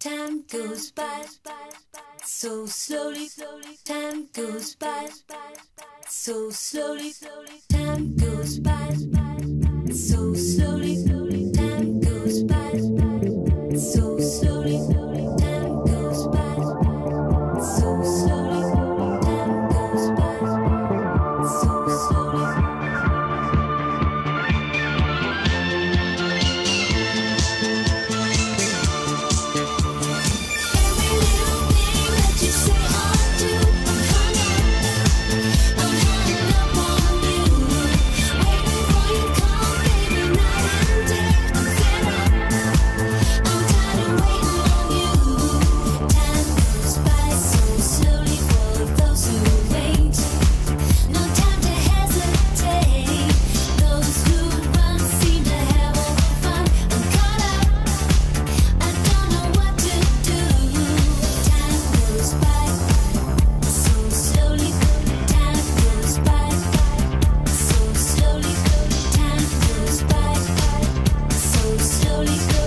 time goes by so slowly. Time goes by so slowly. Time goes by so slowly. Time goes by so slowly. Time goes by so slowly. Time goes by so slowly. Slowly